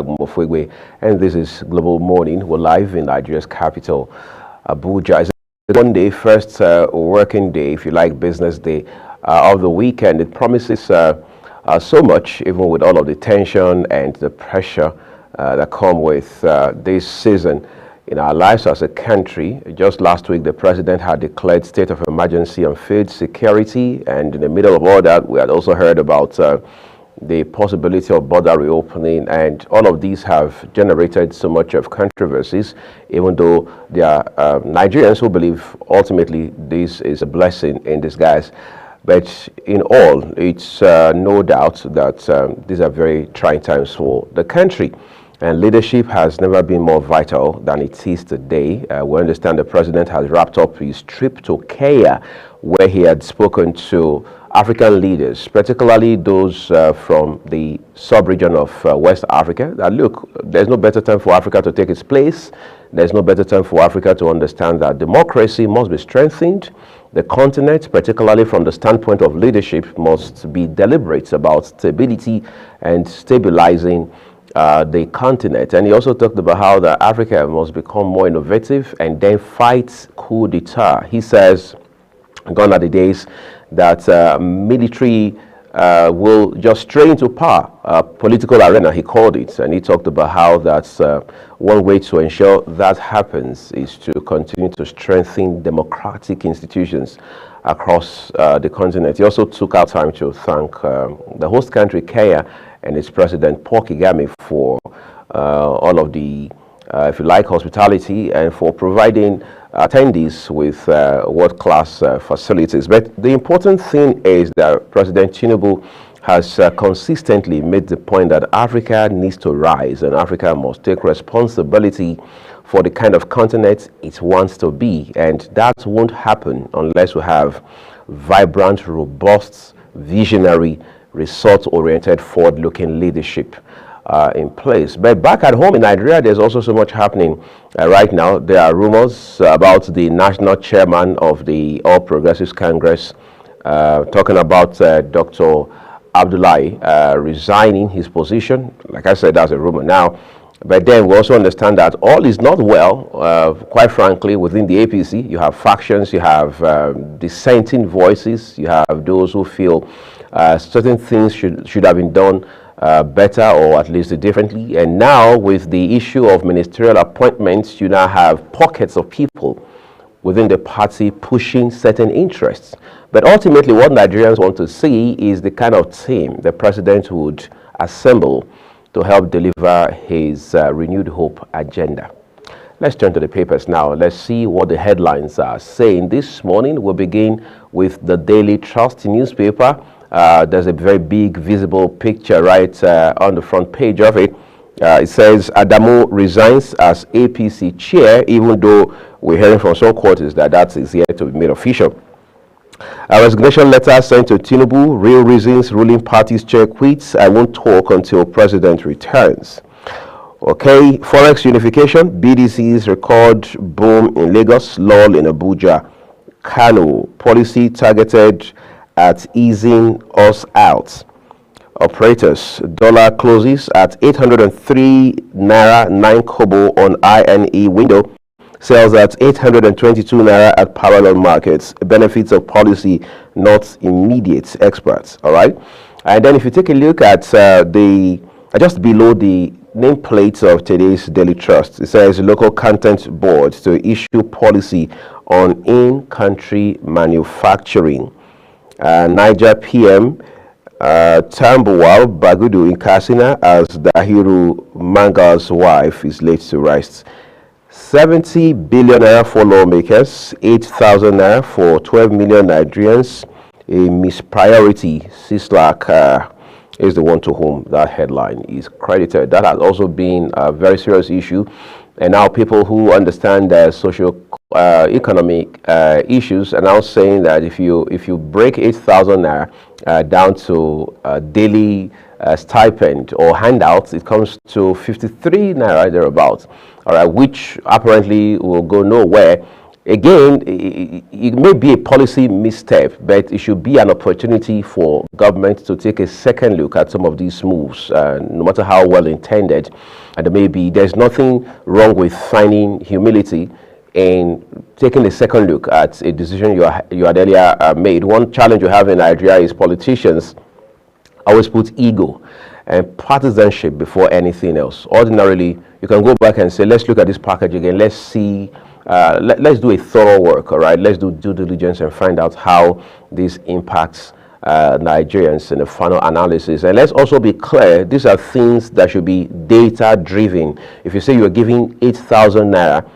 Mofwegwe, and this is Global Morning. We're live in Nigeria's capital, Abuja. It's one day, first working day, if you like, business day of the weekend. It promises so much, even with all of the tension and the pressure that come with this season in our lives as a country. Just last week, the president had declared state of emergency on food security, and in the middle of all that, we had also heard about the possibility of border reopening, and all of these have generated so much of controversies, even though there are Nigerians who believe ultimately this is a blessing in disguise. But in all, it's no doubt that these are very trying times for the country. And leadership has never been more vital than it is today. We understand the president has wrapped up his trip to Kenya, where he had spoken to African leaders, particularly those from the sub-region of West Africa, that look, there's no better time for Africa to take its place. There's no better time for Africa to understand that democracy must be strengthened. The continent, particularly from the standpoint of leadership, must be deliberate about stability and stabilizing the continent. And he also talked about how that Africa must become more innovative and then fight coup d'etat. He says, gone are the days that military will just stray into power, political arena, he called it. And he talked about how that's one way to ensure that happens is to continue to strengthen democratic institutions across the continent. He also took out time to thank the host country, Kenya, and its president, Paul Kagame, for all of the, if you like, hospitality and for providing attendees with world-class facilities. But the important thing is that President Tinubu has consistently made the point that Africa needs to rise and Africa must take responsibility for the kind of continent it wants to be. And that won't happen unless we have vibrant, robust, visionary, result-oriented, forward-looking leadership in place. But back at home in Nigeria, there's also so much happening right now. There are rumors about the national chairman of the All Progressives Congress talking about Dr. Abdullahi resigning his position. Like I said, that's a rumor now. But then we also understand that all is not well, quite frankly, within the APC. You have factions, you have dissenting voices, you have those who feel certain things should have been done better or at least differently. And now with the issue of ministerial appointments, you now have pockets of people within the party pushing certain interests. But ultimately what Nigerians want to see is the kind of team the president would assemble to help deliver his renewed hope agenda. Let's turn to the papers now. Let's see what the headlines are saying this morning. We'll begin with the Daily Trust newspaper. There's a very big visible picture right on the front page of it. It says Adamu resigns as APC chair, even though we're hearing from some quarters that that is yet to be made official. A resignation letter sent to Tinubu, real reasons ruling party's chair quits. I won't talk until president returns. Okay, Forex unification, BDC's record boom in Lagos, lull in Abuja. Kano, policy targeted at easing us out. Operators, dollar closes at 803 naira 9 kobo on INE window, sells at 822 naira at parallel markets. Benefits of policy not immediate, experts. All right, and then if you take a look at just below the nameplate of today's Daily Trust, it says local content board to issue policy on in-country manufacturing. Niger PM Tambuwal Bagudu in Katsina as Dahiru Mangal's wife is laid to rest. 70 billion naira for lawmakers, 8,000 naira for 12 million Nigerians. A mispriority. Sislak is the one to whom that headline is credited. That has also been a very serious issue. And now people who understand socio-economic issues are now saying that if you break 8,000 naira down to daily stipend or handouts, it comes to 53 naira thereabouts. All right, which apparently will go nowhere Again, it may be a policy misstep, but it should be an opportunity for government to take a second look at some of these moves, no matter how well intended. And there's nothing wrong with finding humility in taking a second look at a decision you had earlier made. One challenge you have in Nigeria is politicians always put ego and partisanship before anything else. Ordinarily, you can go back and say, let's look at this package again. Let's see, let's do a thorough work, all right? Let's do due diligence and find out how this impacts Nigerians in the final analysis. And let's also be clear, these are things that should be data driven. If you say you're giving 8,000 naira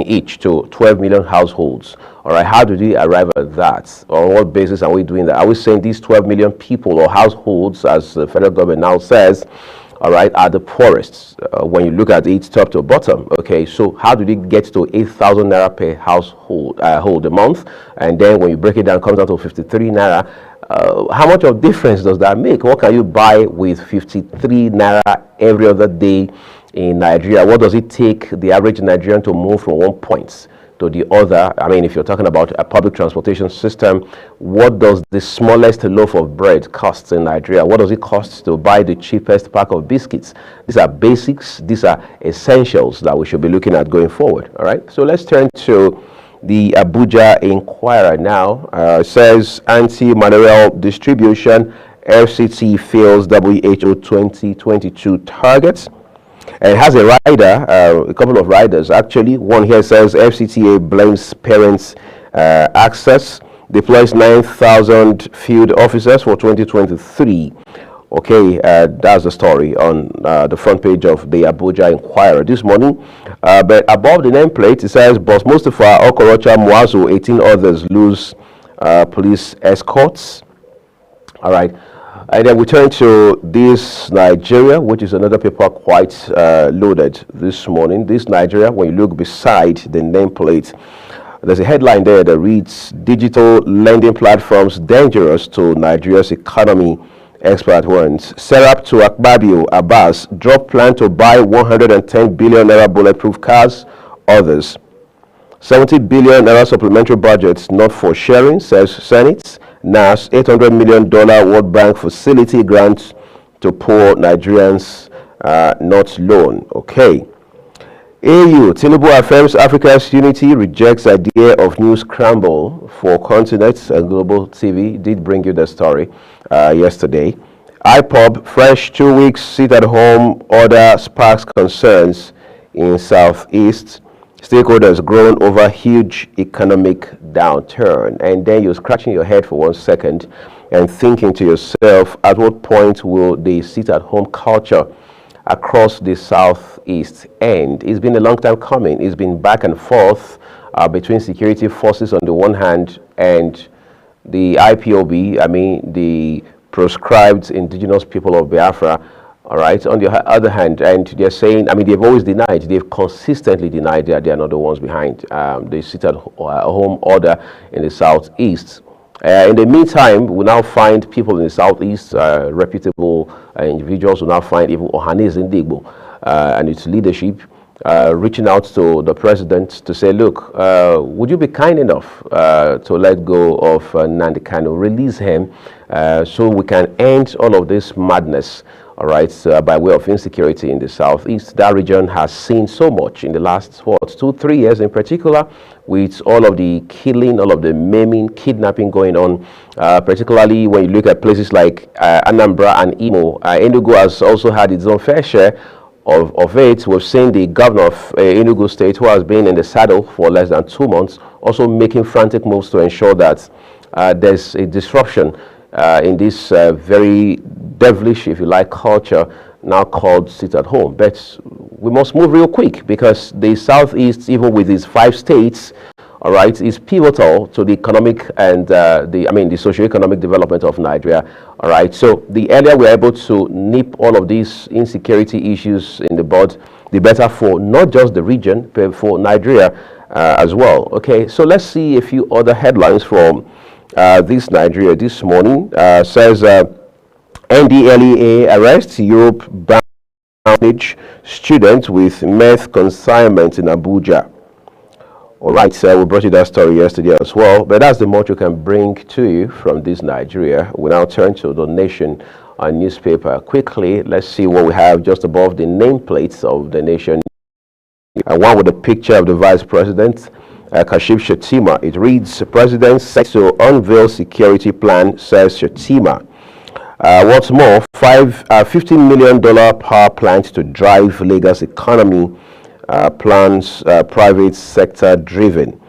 each to 12 million households. All right, how did we arrive at that? On what basis are we doing that? Are we saying these 12 million people or households, as the federal government now says, all right, are the poorest when you look at it top to bottom? Okay, so how did it get to 8,000 naira per household a month? And then when you break it down, it comes out to 53 naira. How much of difference does that make? What can you buy with 53 naira every other day in Nigeria? What does it take the average Nigerian to move from one point to the other? I mean, if you're talking about a public transportation system, what does the smallest loaf of bread cost in Nigeria? What does it cost to buy the cheapest pack of biscuits? These are basics. These are essentials that we should be looking at going forward. All right. So let's turn to the Abuja Inquirer now. Says anti-malarial distribution, FCT fails WHO 2022 targets. And it has a rider, a couple of riders actually. One here says FCTA blames parents' access, deploys 9,000 field officers for 2023. Okay, that's the story on the front page of the Abuja Inquirer this morning. But above the nameplate, it says Boss Mustafa, Okorocha, Muazu, 18 others lose police escorts. All right. And then we turn to this Nigeria, which is another paper quite loaded this morning. This Nigeria, when you look beside the nameplate, there's a headline there that reads, Digital lending platforms dangerous to Nigeria's economy, expert warns. Serap to Akpabio Abbas, drop plan to buy 110 billion naira bulletproof cars, others. 70 billion naira supplementary budgets not for sharing, says Senate. NAS, $800 million World Bank facility grant to poor Nigerians, not loan. Okay. AU, Tinubu affirms Africa's unity, rejects idea of new scramble for continents. And Global TV did bring you the story yesterday. IPOB, fresh 2 weeks sit-at-home order sparks concerns in Southeast. Stakeholders groan over huge economic downturn. And then you're scratching your head for 1 second and thinking to yourself, at what point will the sit-at-home culture across the Southeast end? It's been a long time coming. It's been back and forth between security forces on the one hand and the IPOB, the proscribed indigenous people of Biafra, all right, on the other hand. And they're saying, they've always denied, they've consistently denied that they are not the ones behind the sit-at-home order in the Southeast. In the meantime, we now find people in the Southeast, reputable individuals, who now find even Ohanaeze Ndigbo and its leadership reaching out to the president to say, look, would you be kind enough to let go of Nnamdi Kanu, release him so we can end all of this madness, all right, by way of insecurity in the Southeast. That region has seen so much in the last, 2-3 years in particular, with all of the killing, all of the maiming, kidnapping going on, particularly when you look at places like Anambra and Imo. Enugu has also had its own fair share of it. We've seen the governor of Enugu State, who has been in the saddle for less than 2 months, also making frantic moves to ensure that there's a disruption in this very devilish, if you like, culture now called sit-at-home. But we must move real quick, because the Southeast, even with its 5 states, all right, is pivotal to the economic and the socio-economic development of Nigeria. All right, so the earlier we're able to nip all of these insecurity issues in the bud, the better for not just the region, but for Nigeria as well. Okay, so let's see a few other headlines from this Nigeria this morning. Says NDLEA arrests Europe bound student with meth consignment in Abuja. All right, so we brought you that story yesterday as well, but that's the much we can bring to you from this Nigeria. We now turn to the Nation newspaper. Quickly, let's see what we have just above the nameplates of the Nation. One with a picture of the Vice President, Kashim Shettima. It reads, President set to unveil security plan, says Shettima. What's more, $15 million power plant to drive Lagos economy. Plans private sector driven.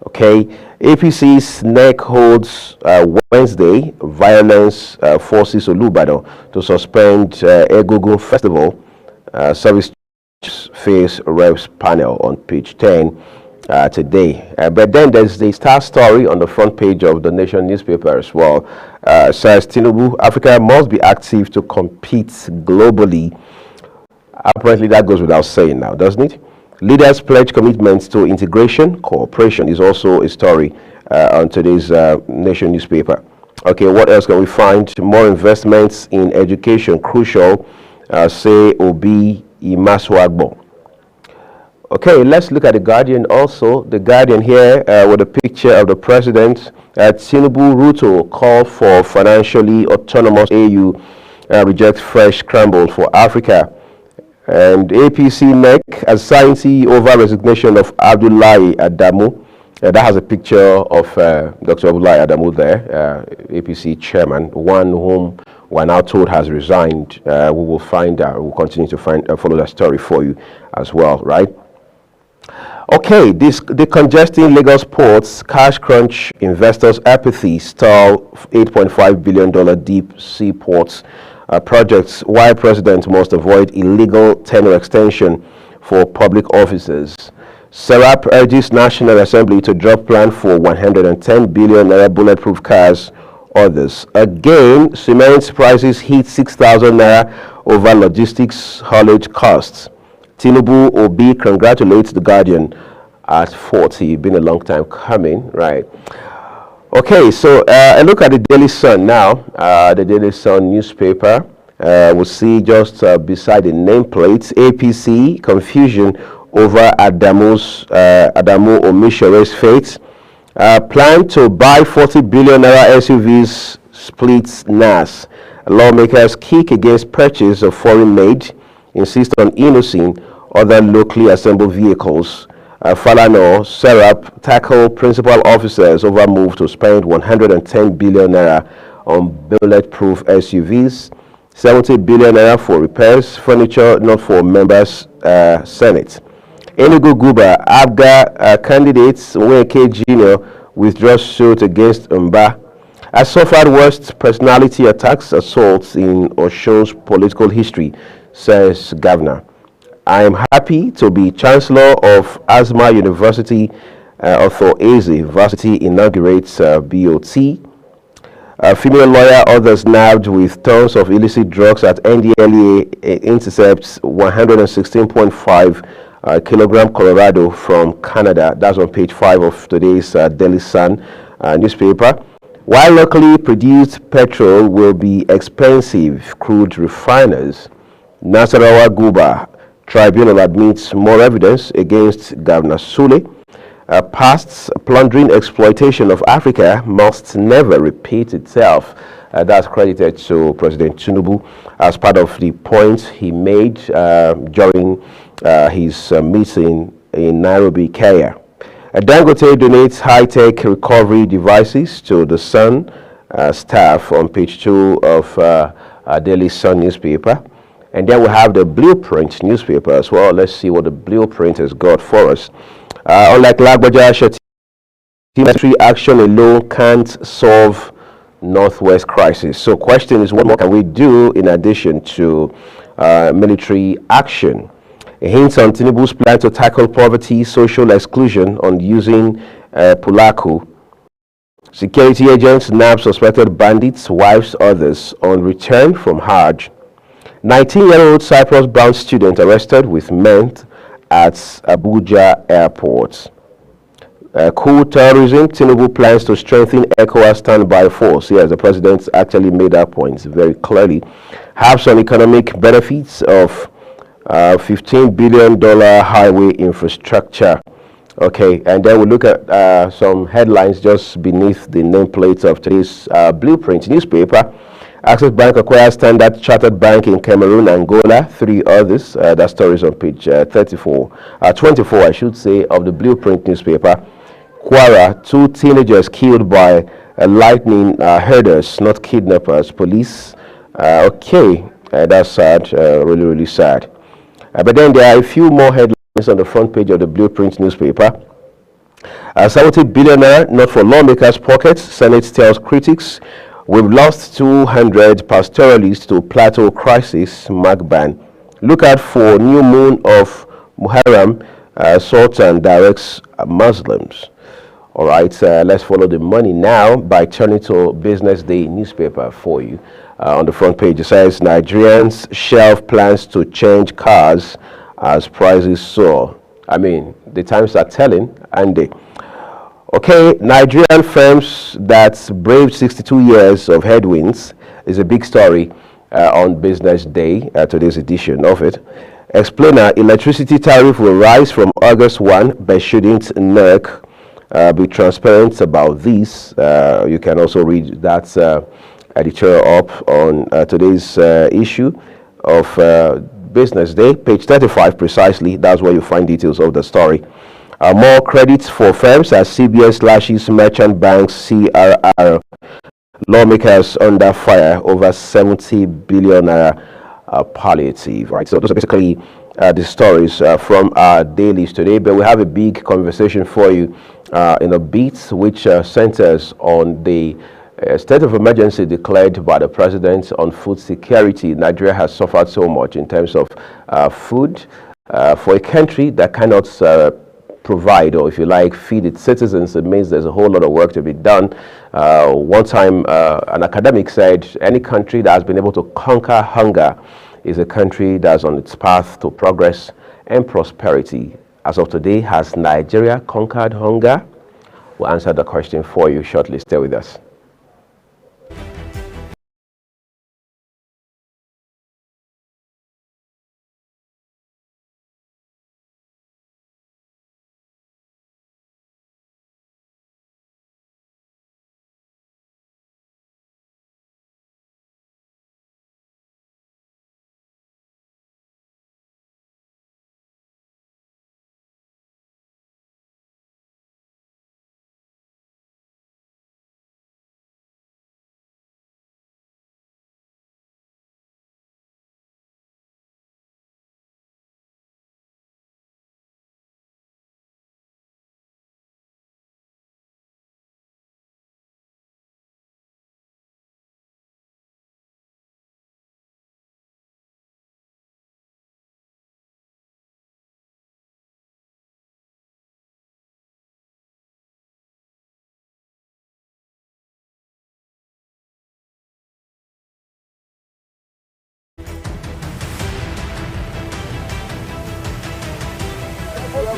Okay, APC's neck holds Wednesday. Violence forces Olubado to suspend Egungun Festival. Service face reps panel on page 10 today. But then there's the star story on the front page of the Nation newspaper as well. Says Tinubu, Africa must be active to compete globally. Apparently that goes without saying now, doesn't it? Leaders pledge commitments to integration. Cooperation is also a story on today's Nation newspaper. Okay, what else can we find? More investments in education crucial, say Obi Imaswagbo. Okay, let's look at The Guardian also. The Guardian here with a picture of the president. Tinubu Ruto call for financially autonomous AU, reject fresh scramble for Africa. And APC NEC anxiety over resignation of Abdullahi Adamu. That has a picture of Dr. Abdullahi Adamu there, APC chairman, one whom we're now told has resigned. We will find out, we'll continue to follow that story for you as well, right? Okay, decongesting Lagos ports, cash crunch, investors' apathy, stall $8.5 billion deep sea ports. Projects why president must avoid illegal tenure extension for public officers. Serap urges National Assembly to drop plan for 110 billion naira bulletproof cars. Others. Again, cement prices hit 6,000 naira over logistics haulage costs. Tinubu Obi congratulates The Guardian at 40. Been a long time coming, right? Okay, so a look at the Daily Sun now. The Daily Sun newspaper. We'll see just beside the nameplates, APC confusion over Adamu Omishore's fate. Plan to buy 40 billion naira SUVs splits NAS. Lawmakers kick against purchase of foreign-made, insist on Innocent, other locally assembled vehicles. Falano, Serap tackle principal officers over move to spend 110 billion naira on bulletproof SUVs, 70 billion naira for repairs, furniture not for members, Senate. Enugu Guba, Abga candidates, Weke Jr. withdraws suit against Mba. Has suffered worst personality attacks, assaults in Oshun's political history, says Governor. I am happy to be Chancellor of Asma University. Author Eze Varsity inaugurates BOT. Female lawyer, others nabbed with tons of illicit drugs at NDLEA intercepts 116.5 kilogram Colorado from Canada. That's on page 5 of today's Daily Sun newspaper. While locally produced petrol will be expensive, crude refiners. Nasarawa Guba Tribunal admits more evidence against Governor Sule. Past plundering exploitation of Africa must never repeat itself. That's credited to President Tinubu as part of the points he made during his meeting in Nairobi, Kenya. Dangote donates high-tech recovery devices to the Sun staff on page 2 of Daily Sun newspaper. And then we have the Blueprint newspaper as well. Let's see what the Blueprint has got for us. Unlike Lagbaja, military action alone can't solve Northwest crisis. So question is, what more can we do in addition to military action? A hint on Tinubu's plan to tackle poverty, social exclusion on using Pulaku. Security agents nab suspected bandits, wives, others on return from Hajj. 19-year-old Cyprus-bound student arrested with meth at Abuja airport. Cool terrorism, Tinubu plans to strengthen ECOWAS standby force. Yes, the president actually made that point very clearly. Have some economic benefits of $15 billion highway infrastructure. Okay, and then we look at some headlines just beneath the nameplate of today's Blueprint newspaper. Access Bank acquires Standard Chartered Bank in Cameroon, Angola, three others. That story is on page 24, I should say, of the Blueprint newspaper. Kwara, two teenagers killed by lightning herders, not kidnappers. Police. That's sad, really, really sad. But then there are a few more headlines on the front page of the Blueprint newspaper. 70 billionaire not for lawmakers' pockets, Senate tells critics. We've lost 200 pastoralists to plateau crisis, Magban. Look out for new moon of Muharram, Sultan directs Muslims. All right, let's follow the money now by turning to Business Day newspaper for you. On the front page, it says Nigerians shelve plans to change cars as prices soar. I mean, the times are telling, and they. Okay, Nigerian firms that braved 62 years of headwinds is a big story on Business Day, today's edition of it. Explainer, electricity tariff will rise from August 1, but shouldn't NERC be transparent about this? You can also read that editorial up on today's issue of Business Day, page 35 precisely. That's where you find details of the story. More credits for firms as CBS slashes merchant banks, CRR. Lawmakers under fire over 70 billion palliative. Right. So those are basically the stories from our dailies today. But we have a big conversation for you in a bit, which centers on the state of emergency declared by the president on food security. Nigeria has suffered so much in terms of food for a country that cannot provide, or if you like, feed its citizens. It means there's a whole lot of work to be done. One time, an academic said, any country that has been able to conquer hunger is a country that's on its path to progress and prosperity. As of today, has Nigeria conquered hunger? We'll answer the question for you shortly. Stay with us.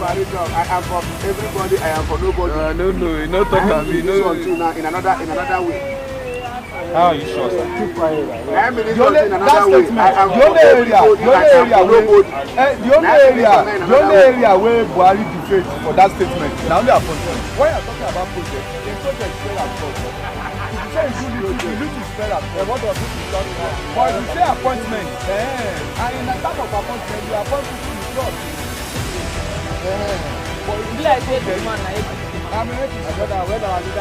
I am for everybody, I am for nobody. No, you not talk to me. No, in another way. How are you sure, sir? Keep quiet. I am in another way. I am for everybody, I am for nobody. The only area where Buhari defeats for that statement, now only appointment. When you are talking about project, the project spread across. You need to spread across. What does this mean? But if you say appointment, and in the type of appointment, you appoint people you trust. But you like say the man na APC man. I'm an APC.